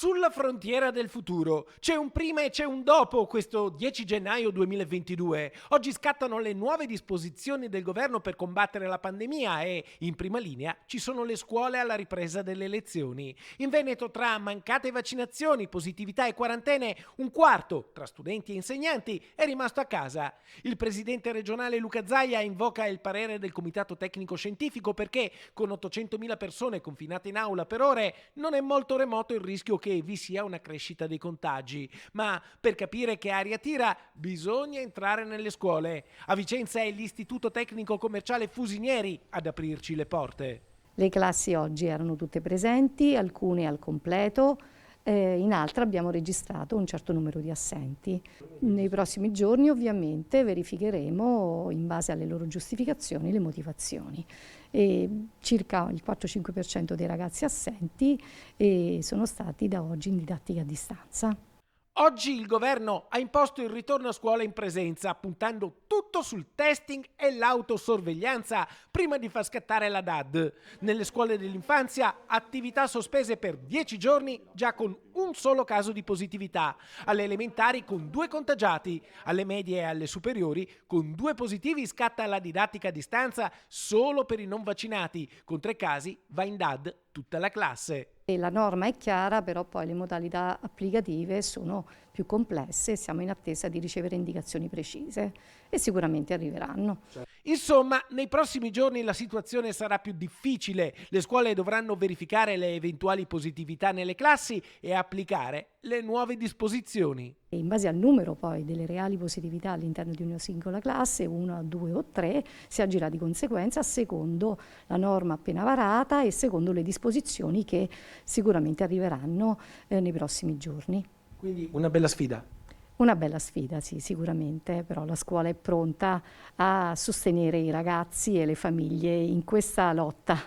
Sulla frontiera del futuro c'è un prima e c'è un dopo questo 10 gennaio 2022. Oggi scattano le nuove disposizioni del governo per combattere la pandemia e in prima linea ci sono le scuole alla ripresa delle lezioni. In Veneto, tra mancate vaccinazioni, positività e quarantene, un quarto tra studenti e insegnanti è rimasto a casa. Il presidente regionale Luca Zaia invoca il parere del comitato tecnico scientifico perché con 800.000 persone confinate in aula per ore non è molto remoto il rischio che vi sia una crescita dei contagi. Ma per capire che aria tira bisogna entrare nelle scuole. A Vicenza è l'Istituto Tecnico Commerciale Fusinieri ad aprirci le porte. Le classi oggi erano tutte presenti, alcune al completo, in altre abbiamo registrato un certo numero di assenti. Nei prossimi giorni ovviamente verificheremo in base alle loro giustificazioni le motivazioni. Circa il 4-5% dei ragazzi assenti sono stati da oggi in didattica a distanza. Oggi il governo ha imposto il ritorno a scuola in presenza, puntando tutto sul testing e l'autosorveglianza prima di far scattare la DAD. Nelle scuole dell'infanzia, attività sospese per 10 giorni già con un solo caso di positività. Alle elementari con 2 contagiati. Alle medie e alle superiori con 2 positivi scatta la didattica a distanza solo per i non vaccinati. Con 3 casi va in DAD tutta la classe. E la norma è chiara, però poi le modalità applicative sono più complesse e siamo in attesa di ricevere indicazioni precise e sicuramente arriveranno. Insomma, nei prossimi giorni la situazione sarà più difficile. Le scuole dovranno verificare le eventuali positività nelle classi e applicare le nuove disposizioni. E in base al numero poi delle reali positività all'interno di una singola classe, 1, 2 o 3, si agirà di conseguenza secondo la norma appena varata e secondo le disposizioni che sicuramente arriveranno nei prossimi giorni. Quindi una bella sfida. Una bella sfida, sì, sicuramente, però la scuola è pronta a sostenere i ragazzi e le famiglie in questa lotta.